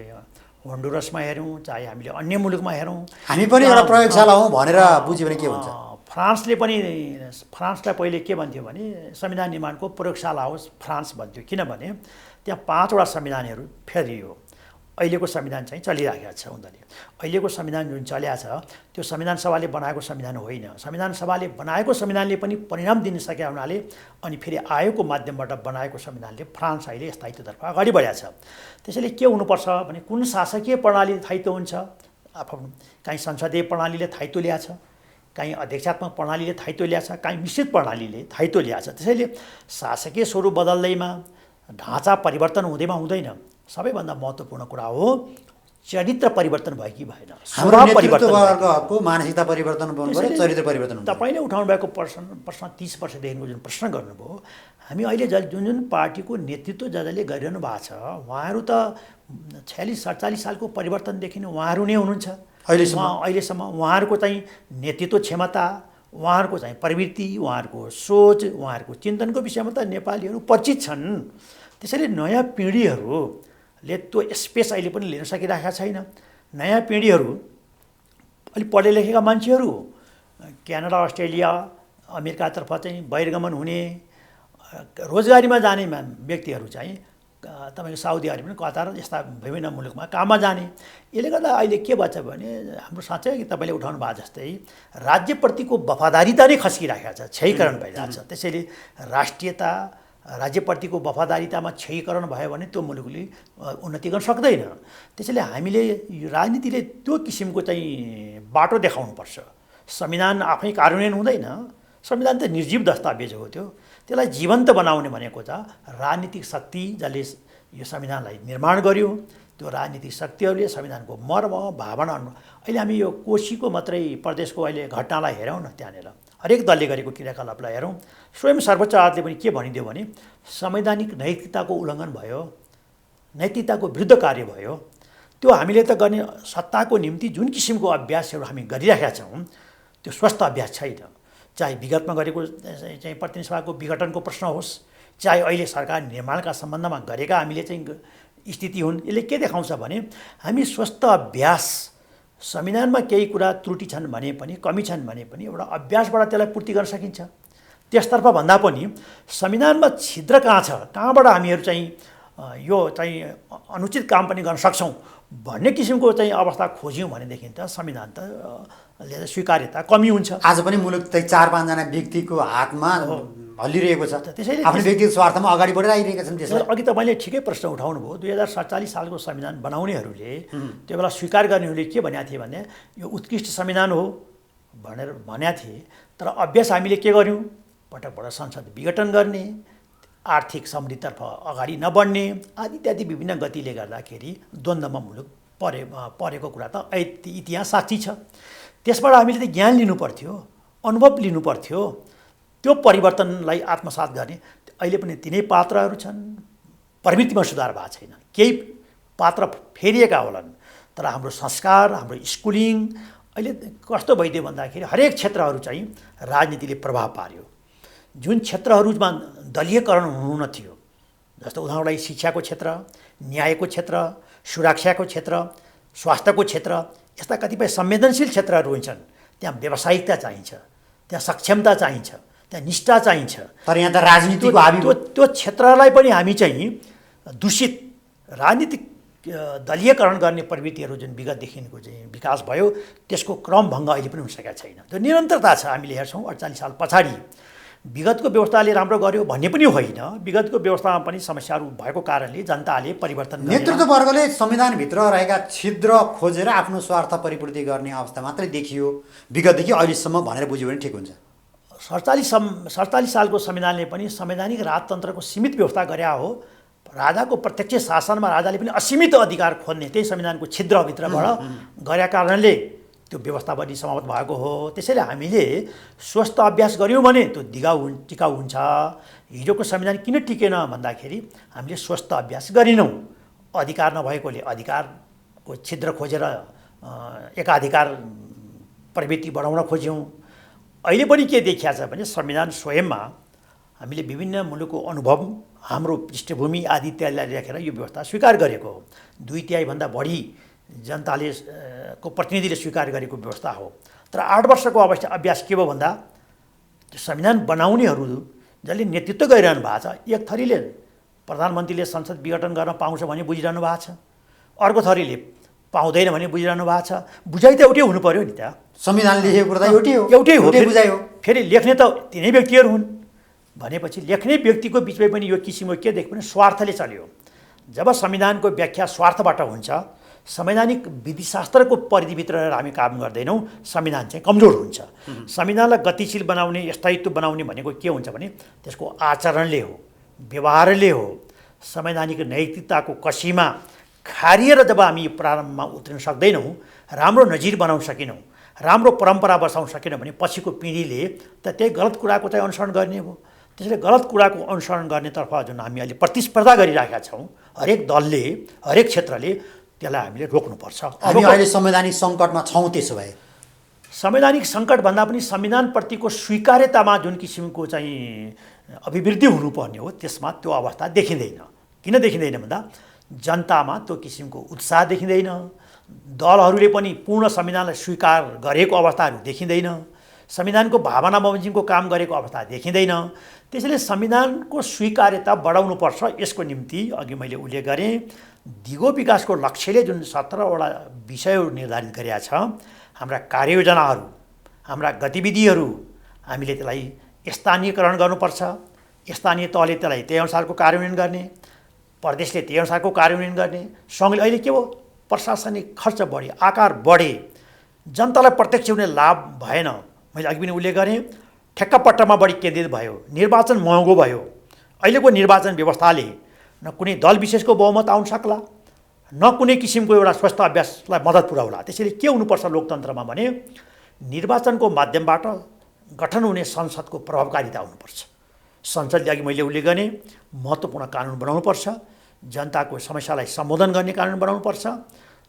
होन्डुरसमा हेरौँ, चाहे हामीले अन्य मुलुकमा हेरौँ, हामी पनि एउटा प्रयोगशाला हौँ भनेर बुझ्यो भने के हुन्छ? फ्रान्सले पनि, फ्रान्सलाई पहिले के भन्थ्यो भने संविधान निर्माणको प्रयोगशाला होस् फ्रान्स भन्थ्यो, किनभने त्यहाँ 5 वटा संविधानहरू फेरियो। अहिलेको संविधान चाहिँ चलिरहेको छ। उनीहरूले अहिलेको संविधान जुन चल्या छ त्यो संविधान सभाले बनाएको संविधान होइन। संविधान सभाले बनाएको संविधानले पनि परिणाम दिन सकेका हुनाले अनि फेरि आयोगको माध्यमबाट बनाएको संविधानले फ्रान्स अहिले स्थायित्वतर्फ अगाडि बढाएको छ। त्यसैले के हुनुपर्छ भने कुन शासकीय प्रणालीले स्थायित्व हुन्छ, आफ्नो काहीँ संसदीय प्रणालीले स्थायित्व ल्याएको छ, काहीँ अध्यक्षात्मक प्रणालीले स्थायित्व ल्याएको छ, काहीँ मिश्रित प्रणालीले स्थायित्व ल्याएको छ। त्यसैले शासकीय स्वरूप बदल्दैमा, ढाँचा परिवर्तन हुँदैन। सबैभन्दा महत्त्वपूर्ण कुरा हो चरित्र परिवर्तन भयो कि भएन, स्वभाव परिवर्तनको मानसिकता परिवर्तन भयो, चरित्र परिवर्तन। तपाईँले उठाउनु भएको प्रश्न 30 वर्षदेखिको जुन प्रश्न गर्नुभयो, हामी अहिले जुन पार्टीको नेतृत्व जसले गरिरहनु भएको छ उहाँहरू त 46-47 सालको परिवर्तनदेखि उहाँहरू नै हुनुहुन्छ अहिलेसम्म। उहाँहरूको चाहिँ नेतृत्व क्षमता, उहाँहरूको चाहिँ प्रवृत्ति, उहाँहरूको सोच, उहाँहरूको चिन्तनको विषयमा त नेपालीहरू परिचित छन्। त्यसैले नयाँ पिँढीहरूले त्यो स्पेस अहिले पनि लिन सकिरहेका छैन। नयाँ पिँढीहरू अलिक पढे लेखेका मान्छेहरू क्यानाडा, अस्ट्रेलिया, अमेरिकातर्फ चाहिँ बहिर्गमन हुने, रोजगारीमा जाने व्यक्तिहरू चाहिँ तपाईँको साउदी अरेबिया, कतार यस्ता विभिन्न मुलुकमा काममा जाने। यसले गर्दा अहिले के भन्छ भने हाम्रो साँच्चै तपाईँले उठाउनु भएको जस्तै राज्यप्रतिको वफादारीता नै खस्किरहेको छ, क्षयीकरण भइरहेको छ। त्यसैले राष्ट्रियता, राज्यप्रतिको वफादारीतामा क्षयीकरण भयो भने त्यो मुलुकले उन्नति गर्न सक्दैन। त्यसैले हामीले राजनीतिले त्यो किसिमको चाहिँ बाटो देखाउनुपर्छ। संविधान आफै कार्यान्वयन हुँदैन, संविधान त निर्जीव दस्तावेज हो। त्यसलाई जीवन्त बनाउने भनेको त राजनीतिक शक्ति जसले यो संविधानलाई निर्माण गर्यो, त्यो राजनीतिक शक्तिहरूले संविधानको मर्म भावना। अहिले हामी यो कोशीको मात्रै प्रदेशको अहिले घटनालाई हेरौँ न, त्यहाँनिर हरेक दलले गरेको क्रियाकलापलाई हेरौँ। स्वयं सर्वोच्च अदालतले पनि के भनिदियो भने संवैधानिक नैतिकताको उल्लङ्घन भयो, नैतिकताको विरुद्ध कार्य भयो। त्यो हामीले त गर्ने सत्ताको निम्ति जुन किसिमको अभ्यासहरू हामी गरिरहेका छौँ त्यो स्वस्थ अभ्यास छैन। चाहे विगतमा गरेको चाहिँ प्रतिनिधि सभाको विघटनको प्रश्न होस्, चाहे अहिले सरकार निर्माणका सम्बन्धमा गरेका हामीले चाहिँ स्थिति हुन्। यसले के देखाउँछ भने हामी स्वस्थ अभ्यास, संविधानमा केही कुरा त्रुटि छन् भने पनि, कमी छन् भने पनि एउटा अभ्यासबाट त्यसलाई पूर्ति गर्न सकिन्छ। त्यसतर्फ भन्दा पनि संविधानमा छिद्र कहाँ छ, कहाँबाट हामीहरू चाहिँ यो चाहिँ अनुचित काम पनि गर्न सक्छौँ भन्ने किसिमको चाहिँ अवस्था खोज्यौँ भनेदेखि त संविधान त स्वीकार्यता कमी हुन्छ। आज पनि मुलुक चाहिँ 4-5 जना व्यक्तिको हातमा हल्लिरहेको छ। त्यसैले आफ्नो व्यक्तिगत स्वार्थमा अगाडि बढेर आइरहेका छन्। त्यसलाई अघि तपाईँले ठिकै प्रश्न उठाउनु भयो। 2047 सालको संविधान बनाउनेहरूले त्यो बेला स्वीकार गर्नेहरूले के भनेका थिए भने यो उत्कृष्ट संविधान हो भनेर भनेका थिए। तर अभ्यास हामीले के गर्यौँ, पटक पटक संसद विघटन गर्ने, आर्थिक समृद्धितर्फ अगाडि नबढ्ने आदि इत्यादि विभिन्न गतिले गर्दाखेरि द्वन्द्वमा मुलुक परेको कुरा त इतिहास साक्षी छ। त्यसबाट हामीले त ज्ञान लिनु पर्थ्यो, अनुभव लिनु पर्थ्यो। त्यो परिवर्तनलाई आत्मसात गर्ने अहिले पनि तिनै पात्रहरू छन्। प्रवृत्तिमा सुधार भएको छैन, केही पात्र फेरिएका होलान्, तर हाम्रो संस्कार, हाम्रो स्कुलिङ अहिले कस्तो भइदियो भन्दाखेरि हरेक क्षेत्रहरू चाहिँ राजनीतिले प्रभाव पार्यो। जुन क्षेत्रहरूमा दलीयकरण हुनु न थियो, जस्तो उदाहरणलाई शिक्षाको क्षेत्र, न्यायको क्षेत्र, सुरक्षाको क्षेत्र, स्वास्थ्यको क्षेत्र, यस्ता कतिपय संवेदनशील क्षेत्रहरू हुन्छन्। त्यहाँ व्यावसायिकता चाहिन्छ, त्यहाँ सक्षमता चाहिन्छ, त्यहाँ निष्ठा चाहिन्छ। तर यहाँ त राजनीतिको हाबी त्यो क्षेत्रलाई पनि हामी चाहिँ दूषित राजनीतिक दलीयकरण गर्ने प्रवृत्तिहरू जुन विगतदेखिको चाहिँ विकास भयो, त्यसको क्रमभङ्ग अहिले पनि हुन सकेको छैन। त्यो निरन्तरता छ। हामीले हेर्छौँ 48 साल पछाडि विगतको व्यवस्थाले राम्रो गर्यो भन्ने पनि होइन। विगतको व्यवस्थामा पनि समस्याहरू भएको कारणले जनताले परिवर्तन नेतृत्ववर्गले संविधानभित्र रहेका छिद्र खोजेर आफ्नो स्वार्थ परिपूर्ति गर्ने अवस्था मात्रै देखियो विगतदेखि अहिलेसम्म भनेर बुझ्यो भने ठिक हुन्छ। 47 सालको संविधानले पनि संवैधानिक राजतन्त्रको सीमित व्यवस्था गरे हो। राजाको प्रत्यक्ष शासनमा राजाले पनि असीमित अधिकार खोज्ने त्यही संविधानको छिद्रभित्रबाट गरेका कारणले त्यो व्यवस्था पनि समाप्त भएको हो। त्यसैले हामीले स्वस्थ अभ्यास गऱ्यौँ भने त्यो टिकाउ हुन्छ। हिजोको संविधान किन टिकेन भन्दाखेरि हामीले स्वस्थ अभ्यास गरेनौँ। अधिकार नभएकोले अधिकारको छिद्र खोजेर एकाधिकार प्रवृत्ति बढाउन खोज्यौँ। अहिले पनि के देखिया छ भने संविधान स्वयंमा हामीले विभिन्न मुलुकको अनुभव, हाम्रो पृष्ठभूमि आदि इत्यादिलाई राखेर यो व्यवस्था स्वीकार गरेको हो। 2/3 बढी जनताले को प्रतिनिधिले स्वीकार गरेको व्यवस्था हो। तर 8 वर्षको अभ्यास के भयो भन्दा संविधान बनाउनेहरू जसले नेतृत्व गरिरहनु भएको छ, एक थरीले प्रधानमन्त्रीले संसद विघटन गर्न पाउँछ भने बुझिरहनु भएको छ, अर्को थरीले पाउँदैन भने बुझिरहनु भएको छ। बुझाइ त एउटै हुनु पर्यो नि त। संविधान लेखेको कुरा एउटै हो, बुझाइ हो। फेरि लेख्ने त तिनै व्यक्तिहरू हुन् भनेपछि लेख्ने व्यक्तिको बिचमै पनि यो किसिमको के देख्यो भने स्वार्थले चल्यो। जब संविधानको व्याख्या स्वार्थबाट हुन्छ, संवैधानिक विधिशास्त्रको परिधिभित्र रहेर हामी काम गर्दैनौँ, संविधान चाहिँ कमजोर हुन्छ। संविधानलाई गतिशील बनाउने, स्थायित्व बनाउने भनेको के हुन्छ भने त्यसको आचरणले हो, व्यवहारले हो। संवैधानिक नैतिकताको कसीमा खारिएर जब हामी प्रारम्भमा उत्रिन सक्दैनौँ, राम्रो नजिर बनाउन सकेनौँ, राम्रो परम्परा बसाउन सकेनौँ भने पछिको पिँढीले त त्यही गलत कुराको चाहिँ अनुसरण गर्ने हो। त्यसैले गलत कुराको अनुसरण गर्नेतर्फ जुन हामी अहिले प्रतिस्पर्धा गरिरहेका छौँ, हरेक दलले, हरेक क्षेत्रले, त्यसलाई हामीले रोक्नुपर्छ। हामी अहिले संवैधानिक सङ्कटमा छौँ। त्यसो भए संवैधानिक सङ्कट भन्दा पनि संविधानप्रतिको स्वीकार्यतामा जुन किसिमको चाहिँ अभिवृद्धि हुनुपर्ने हो, त्यसमा त्यो अवस्था देखिँदैन। किन देखिँदैन भन्दा जनतामा त्यो किसिमको उत्साह देखिँदैन, दलहरूले पनि पूर्ण संविधानलाई स्वीकार गरेको अवस्थाहरू देखिँदैन, संविधानको भावना बमोजिमको काम गरेको अवस्था देखिँदैन। त्यसैले संविधानको स्वीकार्यता बढाउनुपर्छ। यसको निम्ति अघि मैले उल्लेख गरेँ, दिगो विकासको लक्ष्यले जुन 17वटा विषयहरू निर्धारित गरेका छ, हाम्रा कार्ययोजनाहरू, हाम्रा गतिविधिहरू हामीले त्यसलाई स्थानीयकरण गर्नुपर्छ। स्थानीय तहले त्यसलाई त्यही अनुसारको कार्यान्वयन गर्ने, प्रदेशले त्यही अनुसारको कार्यान्वयन गर्ने। सङ्घले अहिले के हो, प्रशासनिक खर्च बढे, आकार बढे, जनतालाई प्रत्यक्ष हुने लाभ भएन। मैले अघि पनि उल्लेख गरेँ, ठेक्कापट्टामा बढी केन्द्रित भयो, निर्वाचन महँगो भयो। अहिलेको निर्वाचन व्यवस्थाले न कुनै दल विशेषको बहुमत आउन सक्ला, न कुनै किसिमको एउटा स्वस्थ अभ्यासलाई मद्दत पुर्याउला। त्यसैले के हुनुपर्छ लोकतन्त्रमा भने निर्वाचनको माध्यमबाट गठन हुने संसदको प्रभावकारिता हुनुपर्छ। संसदले अघि मैले उल्लेख गरेँ महत्त्वपूर्ण कानुन बनाउनुपर्छ, जनताको समस्यालाई सम्बोधन गर्ने कानुन बनाउनुपर्छ,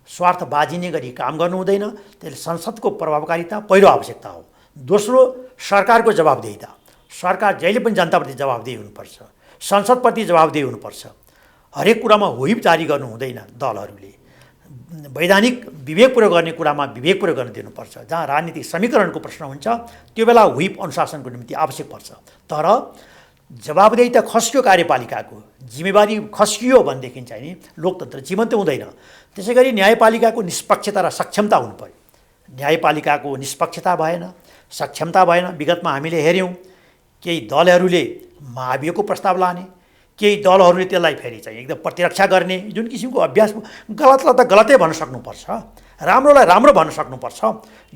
स्वार्थ बाजिने गरी काम गर्नु हुँदैन। त्यसले संसदको प्रभावकारिता पहिलो आवश्यकता हो। दोस्रो, सरकारको जवाबदेहिता। सरकार जहिले पनि जनताप्रति जवाबदेही हुनुपर्छ, संसदप्रति जवाबदेही हुनुपर्छ। हरेक कुरामा व्हिप जारी गर्नु हुँदैन दलहरूले। वैधानिक विवेक प्रयोग गर्ने कुरामा विवेक प्रयोग गर्न दिनुपर्छ। जहाँ राजनीतिक समीकरणको प्रश्न हुन्छ त्यो बेला व्हिप अनुशासनको निम्ति आवश्यक पर्छ। तर जवाबदेहिता खस्कियो, कार्यपालिकाको जिम्मेवारी खस्कियो भनेदेखि चाहिँ नि लोकतन्त्र जीवन्त हुँदैन। त्यसै गरी न्यायपालिकाको निष्पक्षता र सक्षमता हुनु पर्यो। न्यायपालिकाको निष्पक्षता भएन, सक्षमता भएन। विगतमा हामीले हेऱ्यौँ केही दलहरूले महाभियोगको प्रस्ताव लाने, केही दलहरूले त्यसलाई फेरि चाहिँ एकदम प्रतिरक्षा गर्ने, जुन किसिमको अभ्यास गलतलाई त गलतै भन्न सक्नुपर्छ, राम्रोलाई राम्रो भन्न सक्नुपर्छ।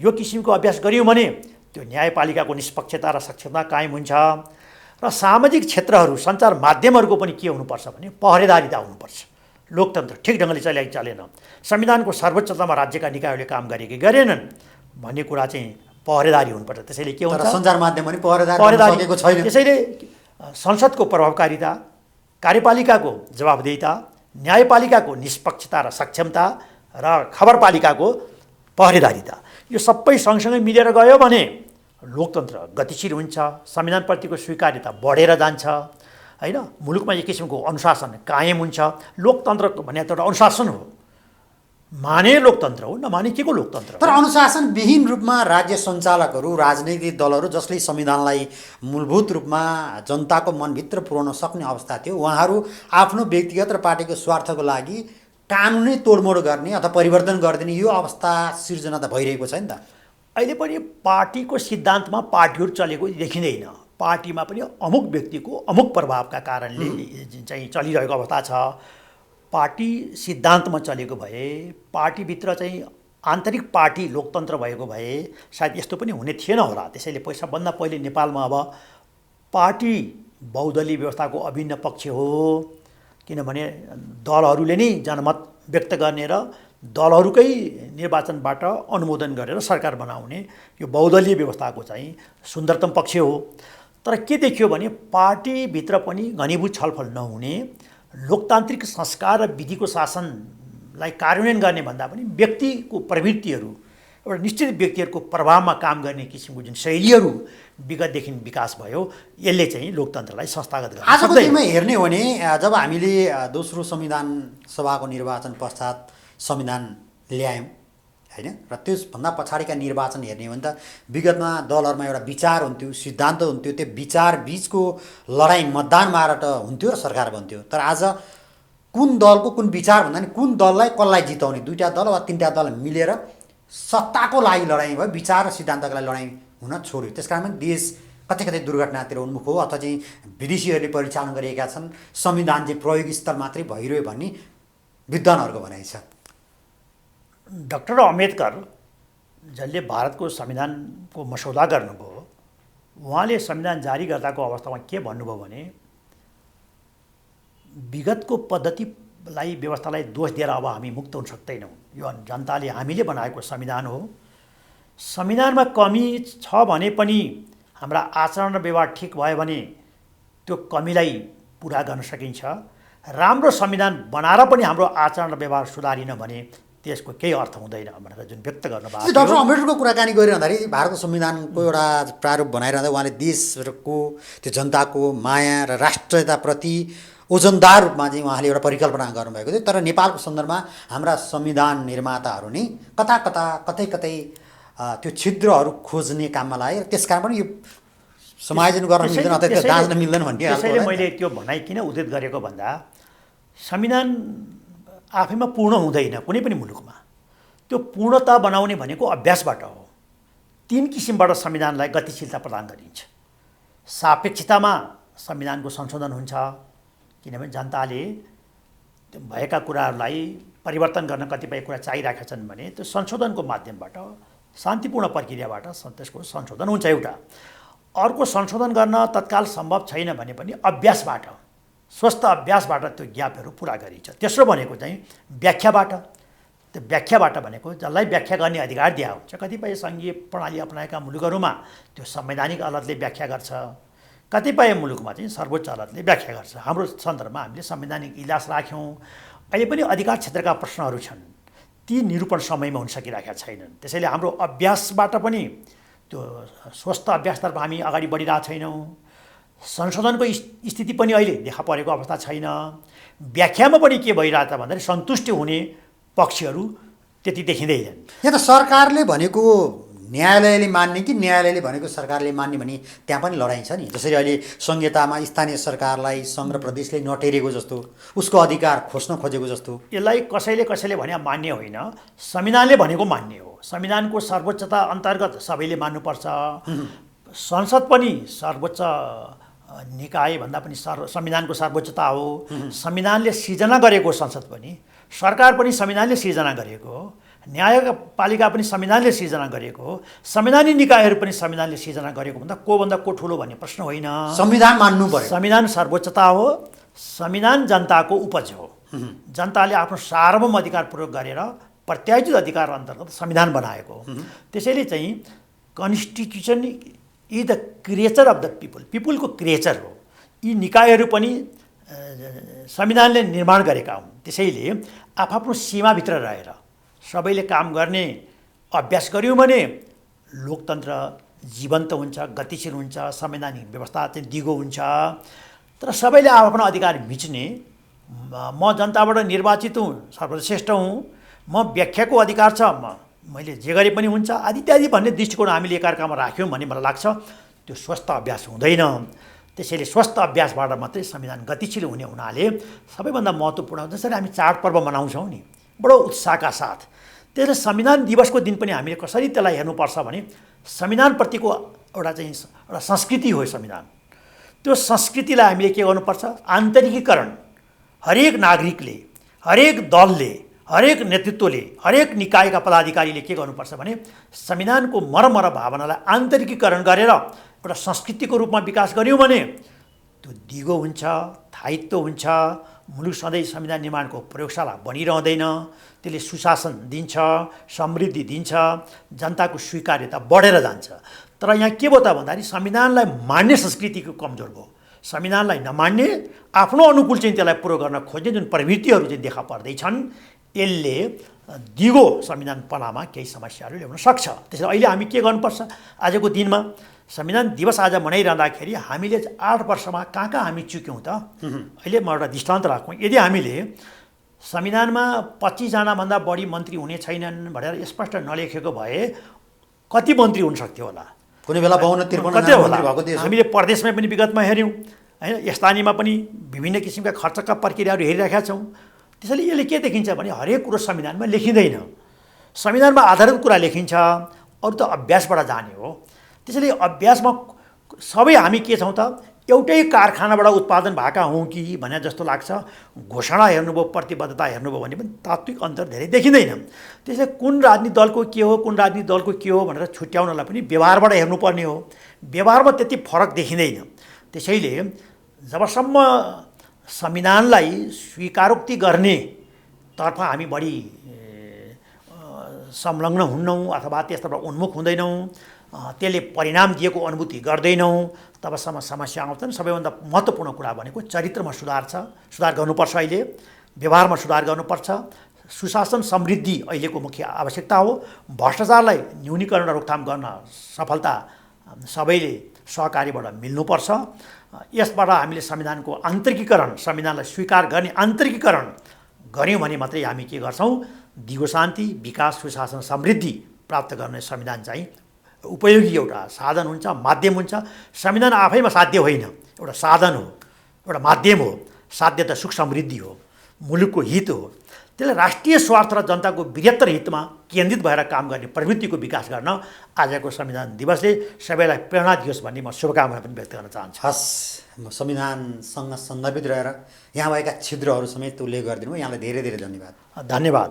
यो किसिमको अभ्यास गऱ्यौँ भने त्यो न्यायपालिकाको निष्पक्षता र सक्षमता कायम हुन्छ। र सामाजिक क्षेत्रहरू, सञ्चार माध्यमहरूको पनि के हुनुपर्छ भने पहरेदारिता हुनुपर्छ। लोकतन्त्र ठिक ढङ्गले चलेन, संविधानको सर्वोच्चतामा राज्यका निकायहरूले काम गरे कि गरेनन् भन्ने कुरा चाहिँ पहरेदारी हुनुपर्छ। त्यसैले के हुन्छ, सञ्चार माध्यम पनि पहरेदारी छैन। त्यसैले संसदको प्रभावकारिता, कार्यपालिकाको जवाबदेहिता, न्यायपालिकाको निष्पक्षता र सक्षमता र खबरपालिकाको पहरेदारिता, यो सबै सँगसँगै मिलेर गयो भने लोकतन्त्र गतिशील हुन्छ, संविधानप्रतिको स्वीकार्यता बढेर जान्छ होइन। मुलुकमा एक किसिमको अनुशासन कायम हुन्छ। लोकतन्त्र भने त एउटा अनुशासन हो, माने लोकतन्त्र हो, नमाने के को लोकतन्त्र। तर अनुशासनविहीन रूपमा राज्य सञ्चालकहरू, राजनैतिक दलहरू जसले संविधानलाई मूलभूत रूपमा जनताको मनभित्र पुर्याउन सक्ने अवस्था थियो, उहाँहरू आफ्नो व्यक्तिगत र पार्टीको स्वार्थको लागि कानुनै तोडमोड गर्ने अथवा परिवर्तन गरिदिने यो अवस्था सिर्जना त भइरहेको छ नि त। अहिले पनि पार्टीको सिद्धान्तमा पार्टीहरू चलेको देखिँदैन। पार्टीमा पनि अमुक व्यक्तिको अमुक प्रभावका कारणले चाहिँ चलिरहेको अवस्था छ। पार्टी सिद्धान्तमा चलेको भए, पार्टीभित्र चाहिँ आन्तरिक पार्टी लोकतन्त्र भएको भए सायद यस्तो पनि हुने थिएन होला। त्यसैले सबभन्दा पहिले नेपालमा अब पार्टी बहुदलीय व्यवस्थाको अभिन्न पक्ष हो। किनभने दलहरूले नै जनमत व्यक्त गर्ने र दलहरूकै निर्वाचनबाट अनुमोदन गरेर सरकार बनाउने यो बहुदलीय व्यवस्थाको चाहिँ सुन्दरतम पक्ष हो। तर के देखियो भने पार्टीभित्र पनि घनीभूत छलफल नहुने, लोकतान्त्रिक संस्कार र विधिको शासनलाई कार्यान्वयन गर्ने भन्दा पनि व्यक्तिको प्रवृत्तिहरू, एउटा निश्चित व्यक्तिहरूको प्रभावमा काम गर्ने किसिमको जुन शैलीहरू विगतदेखि विकास भयो, यसले चाहिँ लोकतन्त्रलाई संस्थागत गर्न सक्दैन। आजको दिनमा हेर्ने हो भने जब हामीले दोस्रो संविधान सभाको निर्वाचन पश्चात संविधान ल्यायौँ होइन, र त्यसभन्दा पछाडिका निर्वाचन हेर्ने हो भने त विगतमा दलहरूमा एउटा विचार हुन्थ्यो, सिद्धान्त हुन्थ्यो, त्यो विचार बिचको लडाइँ मतदानबाट हुन्थ्यो र सरकार बन्थ्यो। तर आज कुन दलको कुन विचार भन्दा नि कुन दललाई कसलाई जिताउने, दुईवटा दल वा तिनवटा दल मिलेर सत्ताको लागि लडाइँ भयो, विचार र सिद्धान्तको लागि लडाइँ हुन छोड्यो। त्यस कारण देश कतै कतै दुर्घटनातिर उन्मुख हो अथवा चाहिँ विदेशीहरूले परिचालन गरेका छन्, संविधान चाहिँ प्रयोग स्थल मात्रै भइरह्यो भन्ने विद्वानहरूको भनाइ छ। डाक्टर अम्बेडकर जसले भारतको संविधानको मसौदा गर्नुभयो, उहाँले संविधान जारी गर्दाको अवस्थामा के भन्नुभयो भने विगतको पद्धतिलाई, व्यवस्थालाई दोष दिएर अब हामी मुक्त हुन सक्दैनौँ। यो जनताले हामीले बनाएको संविधान हो। संविधानमा कमी छ भने पनि हाम्रा आचरण र व्यवहार ठिक भयो भने त्यो कमीलाई पुरा गर्न सकिन्छ। राम्रो संविधान बनाएर पनि हाम्रो आचरण र व्यवहार सुधारिन भने त्यसको केही अर्थ हुँदैन भनेर जुन व्यक्त गर्नुभएको थियो। डाक्टर अम्बेडकरको कुराकानी गरिरहँदाखेरि भारतको संविधानको एउटा प्रारूप बनाइरहँदा उहाँले देशको त्यो जनताको माया र राष्ट्रियताप्रति ओजनदार रूपमा चाहिँ उहाँले एउटा परिकल्पना गर्नुभएको थियो। तर नेपालको सन्दर्भमा हाम्रा संविधान निर्माताहरू नै कता कता कतै कतै त्यो छिद्रहरू खोज्ने काममा लागे। त्यसकारण पनि यो समायोजन गर्न मिल्दैन अथवा गाँच्न मिल्दैन भन्ने। त्यसैले मैले त्यो भनाइ किन उद्धृत गरेको भन्दा संविधान आफैमा पूर्ण हुँदैन कुनै पनि मुलुकमा। त्यो पूर्णता बनाउने भनेको अभ्यासबाट हो। तीन किसिमबाट संविधानलाई गतिशीलता प्रदान गरिन्छ। सापेक्षतामा संविधानको संशोधन हुन्छ, किनभने जनताले भएका कुराहरूलाई परिवर्तन गर्न कतिपय कुरा चाहिरहेका छन् भने त्यो संशोधनको माध्यमबाट, शान्तिपूर्ण प्रक्रियाबाट त्यसको संशोधन हुन्छ एउटा। अर्को संशोधन गर्न तत्काल सम्भव छैन भने पनि अभ्यासबाट, स्वस्थ अभ्यासबाट त्यो ग्यापहरू पुरा गरिन्छ। तेस्रो भनेको चाहिँ व्याख्याबाट। त्यो व्याख्याबाट भनेको जसलाई व्याख्या गर्ने अधिकार दिया हुन्छ। कतिपय सङ्घीय प्रणाली अपनाएका मुलुकहरूमा त्यो संवैधानिक अदालतले व्याख्या गर्छ, कतिपय मुलुकमा चाहिँ सर्वोच्च अदालतले व्याख्या गर्छ। हाम्रो सन्दर्भमा हामीले संवैधानिक इजलास राख्यौँ। अहिले पनि अधिकार क्षेत्रका प्रश्नहरू छन्, ती निरूपण समयमा हुन सकिरहेका छैनन्। त्यसैले हाम्रो अभ्यासबाट पनि त्यो स्वस्थ अभ्यासतर्फ हामी अगाडि बढिरहेका छैनौँ। संशोधनको स्थिति पनि अहिले देखा परेको अवस्था छैन। व्याख्यामा पनि के भइरहेछ भन्दाखेरि सन्तुष्टि हुने पक्षहरू त्यति देखिँदैन। यहाँ त सरकारले भनेको न्यायालयले मान्ने कि न्यायालयले भनेको सरकारले मान्ने भनी त्यहाँ पनि लडाइँ छ नि। जसरी अहिले संहितामा स्थानीय सरकारलाई सङ्घ र प्रदेशले नटेरेको जस्तो, उसको अधिकार खोज्न खोजेको जस्तो। यसलाई कसैले भने मान्ने होइन, संविधानले भनेको मान्ने हो। संविधानको सर्वोच्चता अन्तर्गत सबैले मान्नुपर्छ। संसद पनि सर्वोच्च निकाय भन्दा पनि संविधानको सर्वोच्चता हो। संविधानले सिर्जना गरेको संसद पनि, सरकार पनि संविधानले सिर्जना गरेको हो, न्यायपालिका पनि संविधानले सिर्जना गरेको हो, संवैधानिक निकायहरू पनि संविधानले सिर्जना गरेको भन्दा को ठुलो भन्ने प्रश्न होइन। संविधान मान्नु पर्यो। संविधान सर्वोच्चता हो। संविधान जनताको उपज हो। जनताले आफ्नो सार्वभौम अधिकार प्रयोग गरेर प्रत्यायोजित अधिकार अन्तर्गत संविधान बनाएको हो। त्यसैले चाहिँ constitution is the creature of the पिपुलको क्रिएचर हो। यी निकायहरू पनि संविधानले निर्माण गरेका हुन्। त्यसैले आफ्नो सीमाभित्र रहेर सबैले काम गर्ने अभ्यास गऱ्यौँ भने लोकतन्त्र जीवन्त हुन्छ, गतिशील हुन्छ, संवैधानिक व्यवस्था चाहिँ दिगो हुन्छ। तर सबैले आफ्नो अधिकार मिच्ने, म जनताबाट निर्वाचित हुँ, सर्वश्रेष्ठ हुँ, म व्याख्याको अधिकार छ, मैले जे गरे पनि हुन्छ आदि इत्यादि भन्ने दृष्टिकोण हामीले एकअर्कामा राख्यौँ भन्ने मलाई लाग्छ त्यो स्वस्थ अभ्यास हुँदैन। त्यसैले स्वस्थ अभ्यासबाट मात्रै संविधान गतिशील हुने हुनाले सबैभन्दा महत्त्वपूर्ण जसरी हामी चाडपर्व मनाउँछौँ नि बडो उत्साहका साथ, त्यसले संविधान दिवसको दिन पनि हामीले कसरी त्यसलाई हेर्नुपर्छ भने संविधानप्रतिको एउटा संस्कृति हो संविधान। त्यो संस्कृतिलाई हामीले के गर्नुपर्छ, आन्तरिकीकरण। हरेक नागरिकले, हरेक दलले, हरेक नेतृत्वले, हरेक निकायका पदाधिकारीले के गर्नुपर्छ भने संविधानको मर्म र भावनालाई आन्तरिकीकरण गरेर एउटा संस्कृतिको रूपमा विकास गऱ्यौँ भने त्यो दिगो हुन्छ, स्थायित्व हुन्छ। मुलुक सधैँ संविधान निर्माणको प्रयोगशाला बनिरहँदैन। त्यसले सुशासन दिन्छ, समृद्धि दिन्छ, जनताको स्वीकार्यता बढेर जान्छ। तर यहाँ के भयो त भन्दाखेरि संविधानलाई मान्ने संस्कृतिको कमजोर भयो। संविधानलाई नमान्ने, आफ्नो अनुकूल चाहिँ त्यसलाई प्रयोग गर्न खोज्ने जुन प्रवृत्तिहरू चाहिँ देखा पर्दैछन्, यसले दिगो संविधानपनामा केही समस्याहरू ल्याउन सक्छ। त्यसैले अहिले हामी के गर्नुपर्छ, आजको दिनमा संविधान दिवस आज मनाइरहँदाखेरि हामीले 8 वर्षमा कहाँ हामी चुक्यौँ त। अहिले म एउटा दृष्टान्त राखौँ। यदि हामीले संविधानमा 25 जनाभन्दा बढी मन्त्री हुने छैनन् भनेर स्पष्ट नलेखेको भए कति मन्त्री हुन सक्थ्यो होला? कुनै बेला 52-53 कति होला? भएको देश। हामीले प्रदेशमै पनि विगतमा हेऱ्यौँ हैन, स्थानीयमा पनि विभिन्न किसिमका खर्चका प्रक्रियाहरू हेरिरहेका छौँ। त्यसैले यसले के देखिन्छ भने हरेक कुरो संविधानमा लेखिँदैन। संविधानमा आधारित कुरा लेखिन्छ, अरू त अभ्यासबाट जाने हो। त्यसैले अभ्यासमा सबै हामी के छौँ त, एउटै कारखानाबाट उत्पादन भएका हौँ कि भने जस्तो लाग्छ। घोषणा हेर्नुभयो, प्रतिबद्धता हेर्नुभयो भने पनि तात्विक अन्तर धेरै देखिँदैन। त्यसैले कुन राजनीतिक दलको के हो, कुन राजनीतिक दलको के हो भनेर छुट्याउनलाई पनि व्यवहारबाट हेर्नुपर्ने हो। व्यवहारमा त्यति फरक देखिँदैन। त्यसैले जबसम्म संविधानलाई स्वीकारोक्ति गर्ने तर्फ हामी बढी संलग्न हुन्नौँ अथवा त्यसतर्फ उन्मुख हुँदैनौँ, त्यसले परिणाम दिएको अनुभूति गर्दैनौँ, तबसम्म समस्या आउँछन्। सबैभन्दा महत्त्वपूर्ण कुरा भनेको चरित्रमा सुधार छ, सुधार गर्नुपर्छ। अहिले व्यवहारमा सुधार गर्नुपर्छ। सुशासन समृद्धि अहिलेको मुख्य आवश्यकता हो। भ्रष्टाचारलाई न्यूनीकरण र रोकथाम गर्न सफलता सबैले सहकार्यबाट मिल्नुपर्छ। यसबाट हामीले संविधानको आन्तरिकीकरण, संविधानलाई स्वीकार गर्ने आन्तरिकीकरण गऱ्यौँ भने मात्रै हामी के गर्छौँ, दिगो शान्ति, विकास, सुशासन, समृद्धि प्राप्त गर्ने संविधान चाहिँ उपयोगी एउटा साधन हुन्छ, माध्यम हुन्छ। संविधान आफैमा साध्य होइन, एउटा साधन हो, एउटा माध्यम हो। साध्य त सुख समृद्धि हो, मुलुकको हित हो। त्यसले राष्ट्रिय स्वार्थ र जनताको बृहत्तर हितमा केन्द्रित भएर काम गर्ने प्रवृत्तिको विकास गर्न आजको संविधान दिवसले सबैलाई प्रेरणा दियोस् भन्ने म शुभकामना पनि व्यक्त गर्न चाहन्छु। हस्, म संविधानसँग सन्दर्भित रहेर यहाँ भएका छिद्रहरू समेत उल्लेख गरिदिनु, यहाँलाई धेरै धेरै धन्यवाद। धन्यवाद।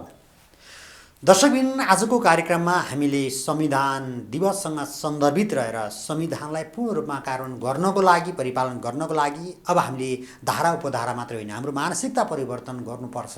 दर्शकबिन, आजको कार्यक्रममा हामीले संविधान दिवससँग सन्दर्भित रहेर संविधानलाई पूर्ण रूपमा कार्यान्वयन गर्नको लागि, परिपालन गर्नको लागि अब हामीले धारा उपधारा मात्रै होइन, हाम्रो मानसिकता परिवर्तन गर्नुपर्छ।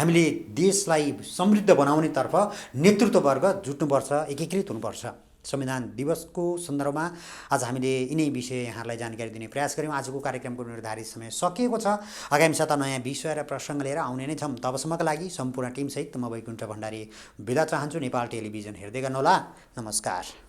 हामीले देशलाई समृद्ध बनाउनेतर्फ नेतृत्ववर्ग जुट्नुपर्छ, एकीकृत हुनुपर्छ। संविधान दिवसको सन्दर्भमा आज हामीले यिनै विषय यहाँहरूलाई जानकारी दिने प्रयास गऱ्यौँ। आजको कार्यक्रमको निर्धारित समय सकिएको छ। आगामी साता नयाँ विषय र प्रसङ्ग लिएर आउने नै छौँ। तबसम्मका लागि सम्पूर्ण टिमसहित म वैकुण्ठ भण्डारी बिदा चाहन्छु। नेपाल टेलिभिजन हेर्दै गर्नुहोला। नमस्कार।